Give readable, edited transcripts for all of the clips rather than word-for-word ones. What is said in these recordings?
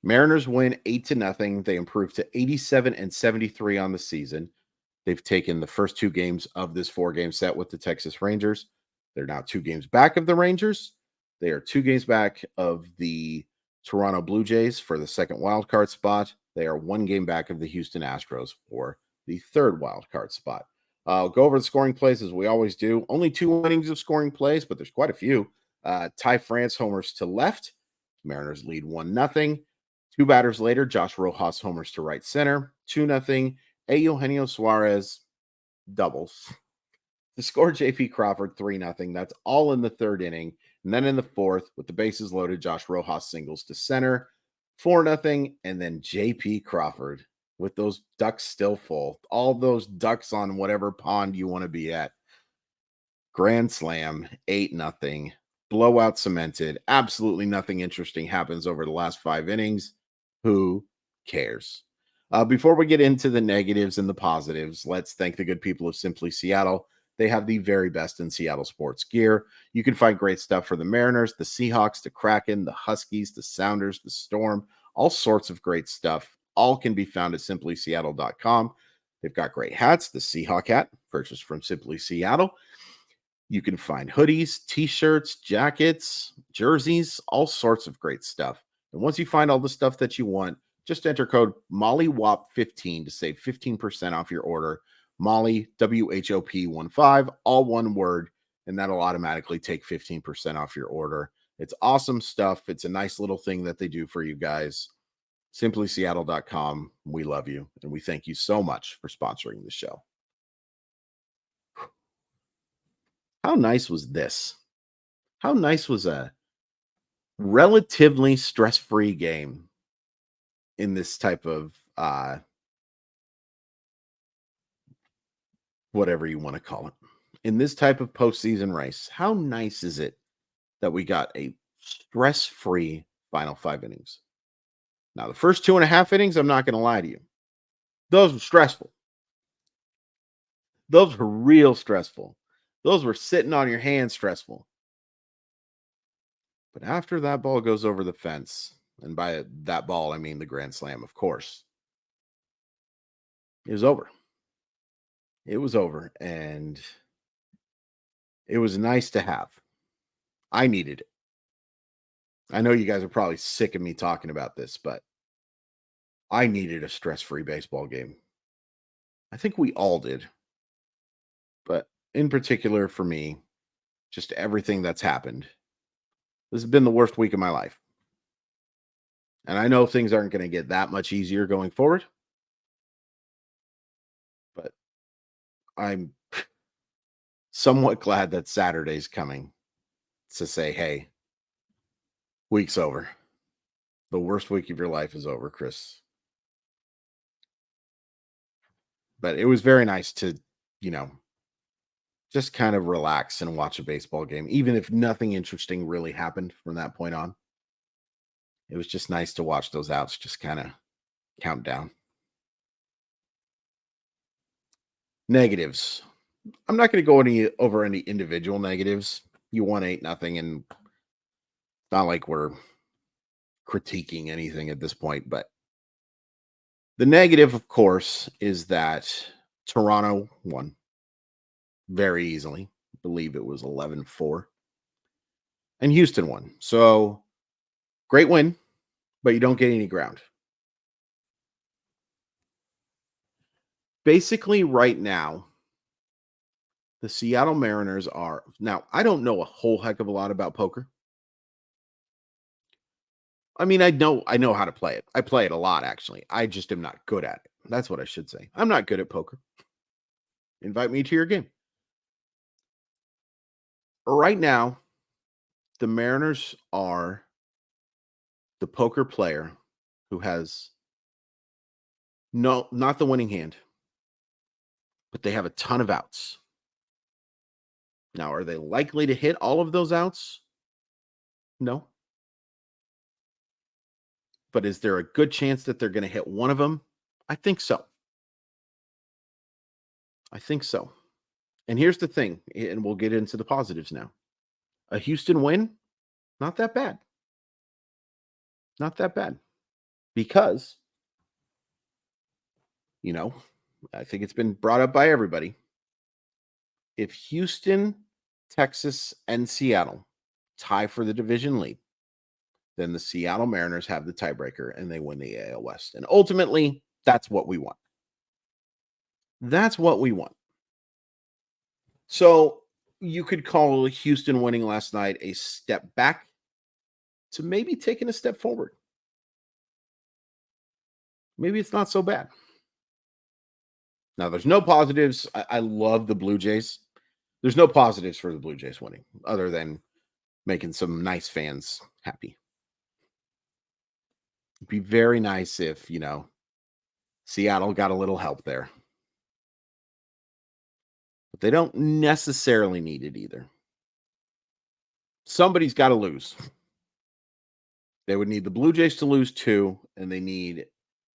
Mariners win 8-0. They improve to 87-73 on the season. They've taken the first two games of this 4-game set with the Texas Rangers. They're now 2 games back of the Rangers. They are 2 games back of the Toronto Blue Jays for the second wild card spot. They are 1 game back of the Houston Astros for the third wild card spot. I'll go over the scoring plays as we always do. Only 2 innings of scoring plays, but there's quite a few. Ty France homers to left. Mariners lead 1-0. 2 batters later, Josh Rojas homers to right center. 2-0. Eugenio Suarez doubles to score JP Crawford 3-0. That's all in the 3rd inning. And then in the 4th, with the bases loaded, Josh Rojas singles to center 4-0. And then JP Crawford with those ducks still full, all those ducks on whatever pond you want to be at. Grand slam, 8-0. Blowout cemented. Absolutely nothing interesting happens over the last 5 innings. Who cares? Before we get into the negatives and the positives, let's thank the good people of Simply Seattle. They have the very best in Seattle sports gear. You can find great stuff for the Mariners, the Seahawks, the Kraken, the Huskies, the Sounders, the Storm, all sorts of great stuff. All can be found at simplyseattle.com. They've got great hats, the Seahawk hat, purchased from Simply Seattle. You can find hoodies, t-shirts, jackets, jerseys, all sorts of great stuff. And once you find all the stuff that you want, just enter code MOLLYWOP15 to save 15% off your order. Molly, WHOP15, all one word, and that'll automatically take 15% off your order. It's awesome stuff. It's a nice little thing that they do for you guys. SimplySeattle.com. We love you, and we thank you so much for sponsoring the show. How nice was this? How nice was a relatively stress-free game in this type of whatever you want to call it, in this type of postseason race? How nice is it that we got a stress-free final 5 innings? Now, the first 2.5 innings, I'm not going to lie to you, those were stressful. Those were real stressful. Those were sitting on your hands stressful. But after that ball goes over the fence, and by that ball, I mean the grand slam, of course, it was over. It was over, and it was nice to have. I needed it. I know you guys are probably sick of me talking about this, but I needed a stress-free baseball game. I think we all did. But in particular for me, just everything that's happened. This has been the worst week of my life. And I know things aren't going to get that much easier going forward. But I'm somewhat glad that Saturday's coming to say, hey, week's over. The worst week of your life is over, Chris. But it was very nice to, just kind of relax and watch a baseball game, even if nothing interesting really happened from that point on. It was just nice to watch those outs just kind of count down. Negatives. I'm not going to go over any individual negatives. You won 8-0, and it's not like we're critiquing anything at this point, but the negative, of course, is that Toronto won very easily. I believe it was 11-4. And Houston won. So great win, but you don't get any ground. Basically, right now, the Seattle Mariners are... Now, I don't know a whole heck of a lot about poker. I mean, I know how to play it. I play it a lot, actually. I just am not good at it. That's what I should say. I'm not good at poker. Invite me to your game. Right now, the Mariners are the poker player who has not the winning hand, but they have a ton of outs. Now, are they likely to hit all of those outs? No. But is there a good chance that they're going to hit one of them? I think so. And here's the thing, and we'll get into the positives now. A Houston win, not that bad. Not that bad. because, you know, I think it's been brought up by everybody. If Houston, Texas, and Seattle tie for the division lead, then the Seattle Mariners have the tiebreaker and they win the AL West. And ultimately, that's what we want. That's what we want. So you could call Houston winning last night a step back to maybe taking a step forward. Maybe it's not so bad. Now, there's no positives. I love the Blue Jays. There's no positives for the Blue Jays winning other than making some nice fans happy. It'd be very nice if, Seattle got a little help there. But they don't necessarily need it either. Somebody's got to lose. They would need the Blue Jays to lose 2, and they need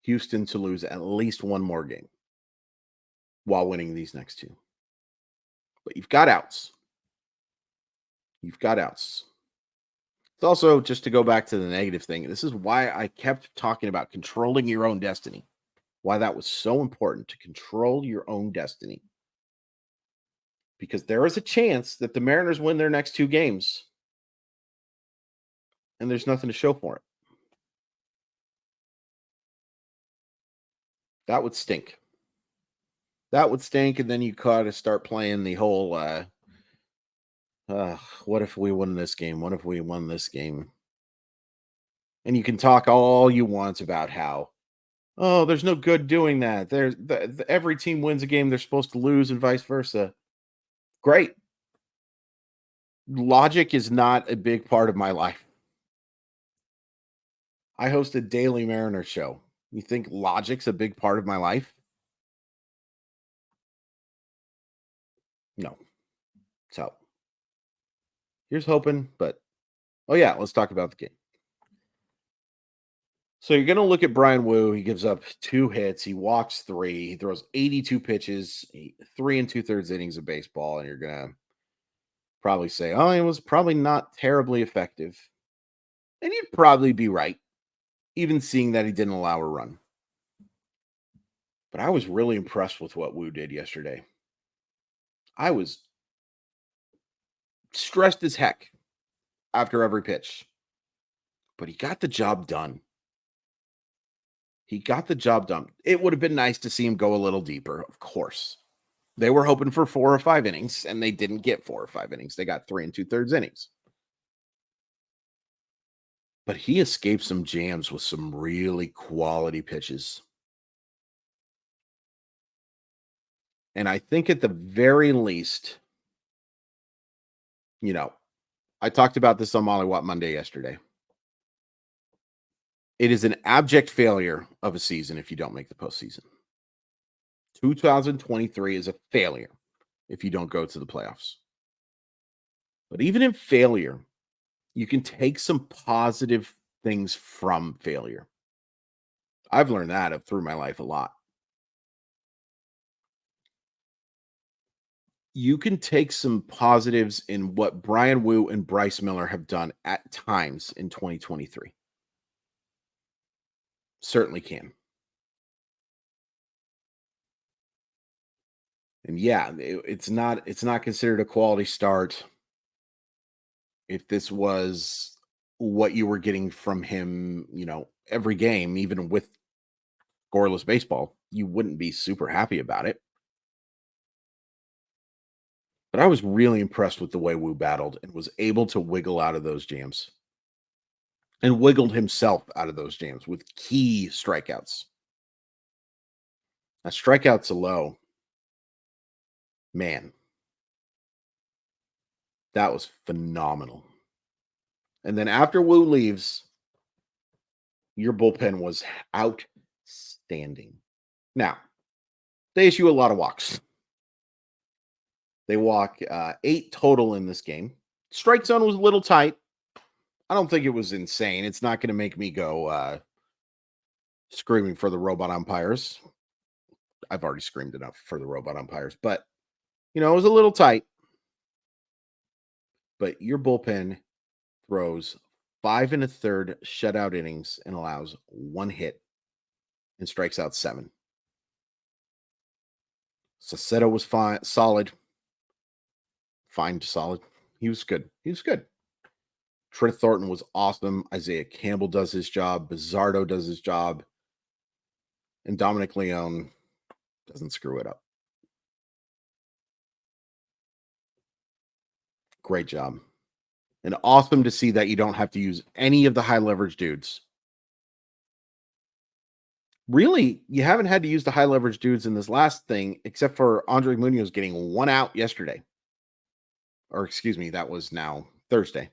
Houston to lose at least 1 more game while winning these next 2. But you've got outs. You've got outs. It's also, just to go back to the negative thing, this is why I kept talking about controlling your own destiny. Why that was so important, to control your own destiny. Because there is a chance that the Mariners win their next 2 games and there's nothing to show for it. That would stink. That would stink, and then you got to start playing the whole, what if we win this game? What if we won this game? And you can talk all you want about how, oh, there's no good doing that. Every team wins a game they're supposed to lose and vice versa. Great. Logic is not a big part of my life. I host a daily Mariner show. You think logic's a big part of my life? No. So here's hoping, but yeah, let's talk about the game. So you're going to look at Brian Wu. He gives up 2 hits. He walks 3. He throws 82 pitches, 3 2/3 innings of baseball. And you're going to probably say, oh, it was probably not terribly effective. And you'd probably be right, even seeing that he didn't allow a run. But I was really impressed with what Wu did yesterday. I was stressed as heck after every pitch. But he got the job done. He got the job done. It would have been nice to see him go a little deeper, of course. They were hoping for 4 or 5 innings, and they didn't get 4 or 5 innings. They got 3 2/3 innings. But he escaped some jams with some really quality pitches. And I think at the very least, I talked about this on Molly Watt Monday yesterday. It is an abject failure of a season if you don't make the postseason. 2023 is a failure if you don't go to the playoffs. But even in failure, you can take some positive things from failure. I've learned that through my life a lot. You can take some positives in what Brian Wu and Bryce Miller have done at times in 2023. Certainly can. And yeah, it's not considered a quality start. If this was what you were getting from him, every game, even with scoreless baseball, you wouldn't be super happy about it. But I was really impressed with the way Wu battled and was able to wiggle out of those jams and wiggled himself out of those jams with key strikeouts. Now, strikeouts low, man, that was phenomenal. And then after Wu leaves, your bullpen was outstanding. Now, they issue a lot of walks. They walk 8 total in this game. Strike zone was a little tight. I don't think it was insane. It's not going to make me go screaming for the robot umpires. I've already screamed enough for the robot umpires, but it was a little tight. But your bullpen throws 5 and a third shutout innings and allows 1 hit and strikes out 7. Sassetto was fine, solid, fine to solid. He was good. He was good. Trent Thornton was awesome. Isaiah Campbell does his job. Bizzardo does his job. And Dominic Leone doesn't screw it up. Great job. And awesome to see that you don't have to use any of the high leverage dudes. Really, you haven't had to use the high leverage dudes in this last thing, except for Andre Munoz getting 1 out yesterday. Or excuse me, that was now Thursday.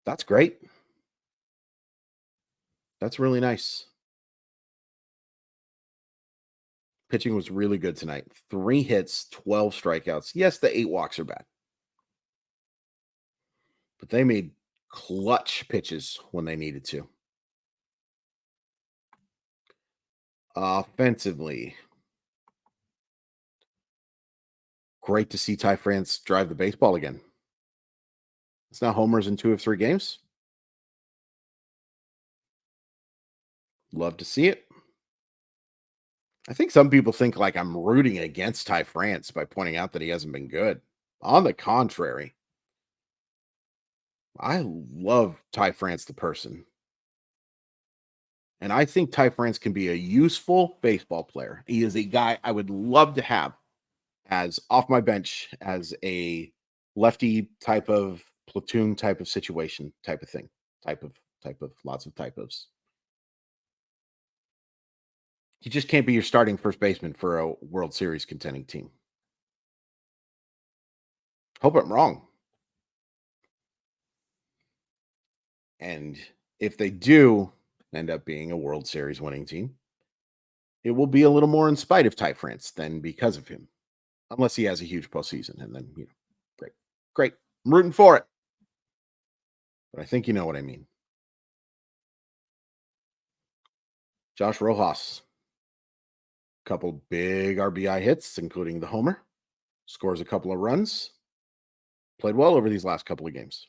That's great. That's really nice. Pitching was really good tonight. 3 hits, 12 strikeouts. Yes, the 8 walks are bad, but they made clutch pitches when they needed to. Offensively, great to see Ty France drive the baseball again. It's not homers in 2 of 3 games. Love to see it. I think some people think like I'm rooting against Ty France by pointing out that he hasn't been good. On the contrary, I love Ty France, the person. And I think Ty France can be a useful baseball player. He is a guy I would love to have as off my bench as a lefty type of platoon type of situation type of thing. Type of lots of typos. He just can't be your starting first baseman for a World Series contending team. Hope I'm wrong. And if they do end up being a World Series winning team, it will be a little more in spite of Ty France than because of him. Unless he has a huge postseason, and then great, great. I'm rooting for it, but I think you know what I mean. Josh Rojas, couple big RBI hits, including the homer. Scores a couple of runs. Played well over these last couple of games.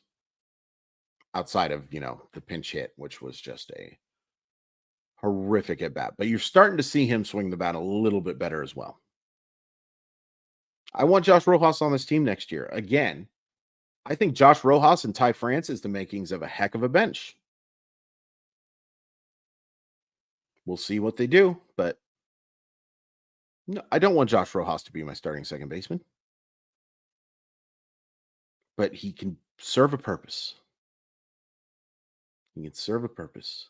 Outside of the pinch hit, which was just a horrific at bat, but you're starting to see him swing the bat a little bit better as well. I want Josh Rojas on this team next year. Again, I think Josh Rojas and Ty France is the makings of a heck of a bench. We'll see what they do, but no, I don't want Josh Rojas to be my starting second baseman. But he can serve a purpose. He can serve a purpose.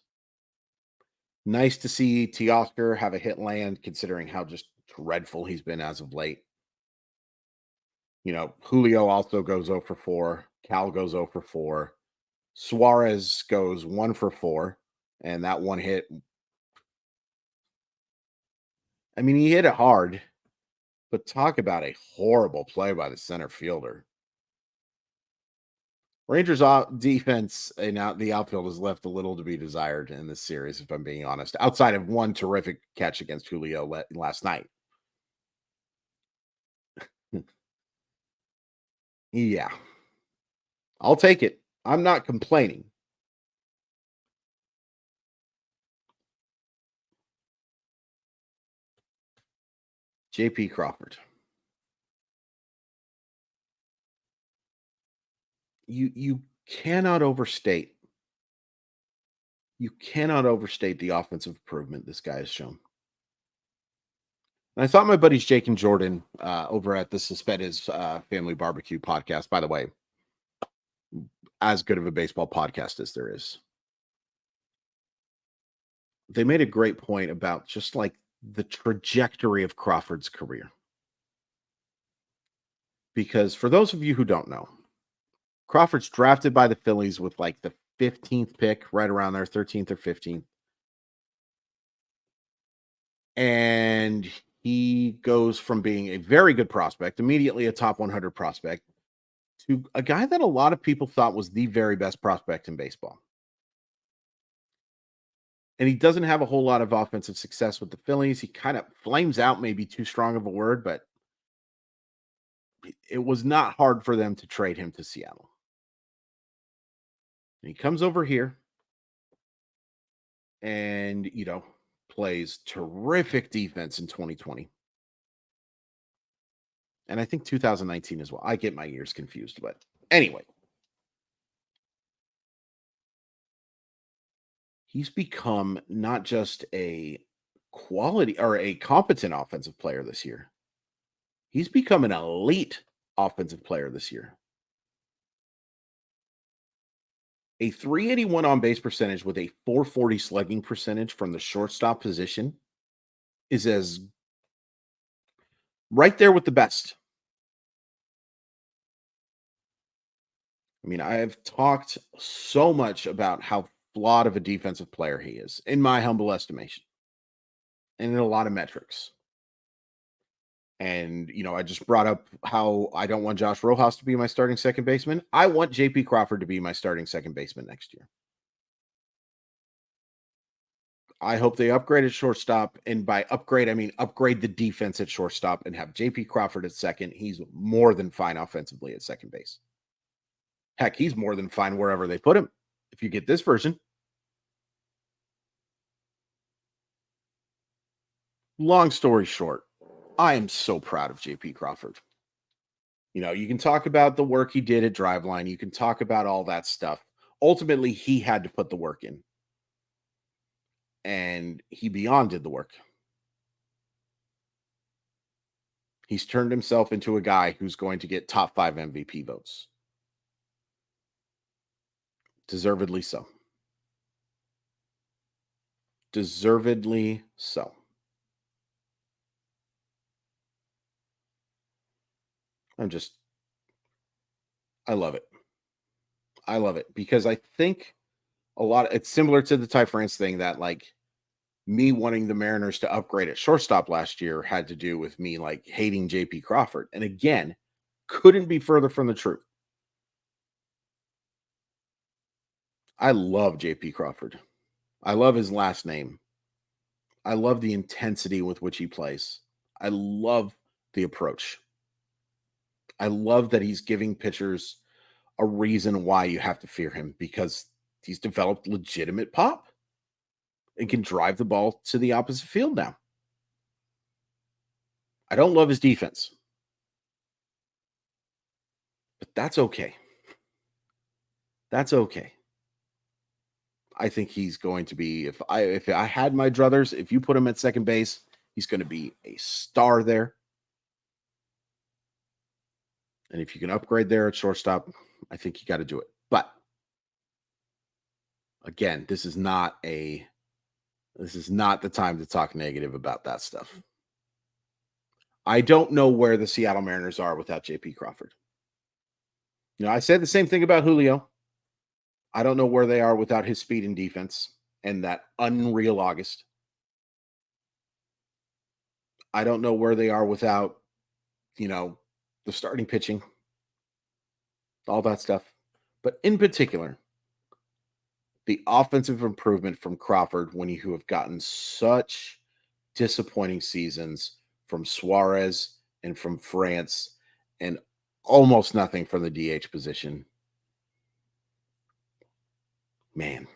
Nice to see Teoscar have a hit land, considering how just dreadful he's been as of late. Julio also goes 0 for 4. Cal goes 0 for 4. Suarez goes 1 for 4. And that one hit, I mean, he hit it hard, but talk about a horrible play by the center fielder. Rangers defense and the outfield has left a little to be desired in this series, if I'm being honest, outside of one terrific catch against Julio last night. Yeah, I'll take it. I'm not complaining. JP Crawford. You cannot overstate. You cannot overstate the offensive improvement this guy has shown. And I thought my buddies Jake and Jordan over at the Suspend His Family Barbecue podcast, by the way, as good of a baseball podcast as there is. They made a great point about just like the trajectory of Crawford's career. Because for those of you who don't know, Crawford's drafted by the Phillies with like the 15th pick, right around there, 13th or 15th. And he goes from being a very good prospect, immediately a top 100 prospect, to a guy that a lot of people thought was the very best prospect in baseball. And he doesn't have a whole lot of offensive success with the Phillies. He kind of flames out, maybe too strong of a word, but it was not hard for them to trade him to Seattle. And he comes over here and, plays terrific defense in 2020. And I think 2019 as well. I get my years confused, but anyway, he's become not just a quality or a competent offensive player this year. He's become an elite offensive player this year. A 381 on base percentage with a 440 slugging percentage from the shortstop position is as right there with the best. I mean, I have talked so much about how flawed of a defensive player he is, in my humble estimation, and in a lot of metrics. And, I just brought up how I don't want Josh Rojas to be my starting second baseman. I want JP Crawford to be my starting second baseman next year. I hope they upgrade at shortstop. And by upgrade, I mean upgrade the defense at shortstop and have JP Crawford at second. He's more than fine offensively at second base. Heck, he's more than fine wherever they put him. If you get this version. Long story short, I am so proud of JP Crawford. You can talk about the work he did at Driveline. You can talk about all that stuff. Ultimately, he had to put the work in. And he beyond did the work. He's turned himself into a guy who's going to get top 5 MVP votes. Deservedly so. Deservedly so. I love it. I love it because I think it's similar to the Ty France thing that me wanting the Mariners to upgrade at shortstop last year had to do with me hating JP Crawford. And again, couldn't be further from the truth. I love JP Crawford. I love his last name. I love the intensity with which he plays. I love the approach. I love that he's giving pitchers a reason why you have to fear him because he's developed legitimate pop and can drive the ball to the opposite field now. I don't love his defense, but that's okay. That's okay. I think he's going to be, if I had my druthers, if you put him at second base, he's going to be a star there. And if you can upgrade there at shortstop, I think you got to do it. But again, this is not the time to talk negative about that stuff. I don't know where the Seattle Mariners are without JP Crawford. I said the same thing about Julio. I don't know where they are without his speed and defense and that unreal August. I don't know where they are without, the starting pitching, all that stuff. But in particular, the offensive improvement from Crawford when you have gotten such disappointing seasons from Suarez and from France and almost nothing from the DH position. Man.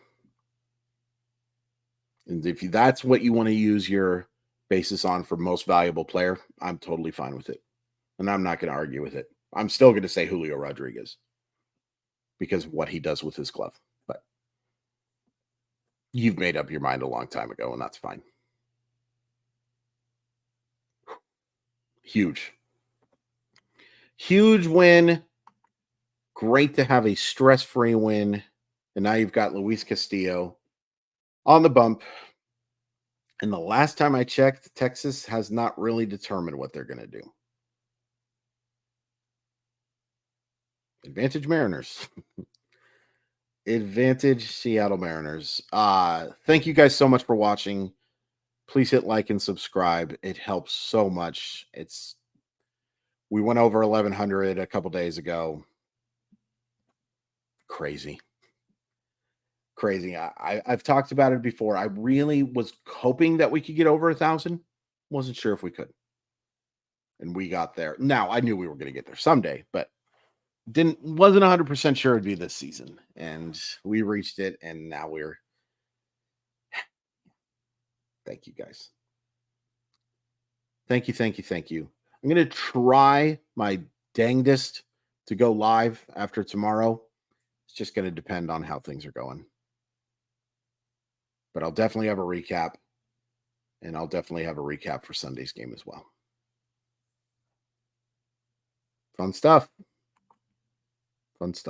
And if that's what you want to use your basis on for most valuable player, I'm totally fine with it. And I'm not going to argue with it. I'm still going to say Julio Rodriguez because of what he does with his glove. But you've made up your mind a long time ago, and that's fine. Huge. Huge win. Great to have a stress-free win. And now you've got Luis Castillo on the bump. And the last time I checked, Texas has not really determined what they're going to do. Advantage Mariners. Advantage Seattle Mariners. Thank you guys so much for watching. Please hit like and subscribe. It helps so much. We went over 1,100 a couple days ago. Crazy. I've talked about it before. I really was hoping that we could get over 1,000. Wasn't sure if we could. And we got there. Now, I knew we were going to get there someday, but wasn't 100% sure it'd be this season, and we reached it, and now we're thank you guys. Thank you, thank you, thank you. I'm gonna try my dangdest to go live after tomorrow. It's just gonna depend on how things are going. But I'll definitely have a recap, and I'll definitely have a recap for Sunday's game as well. Fun stuff. Fun stuff.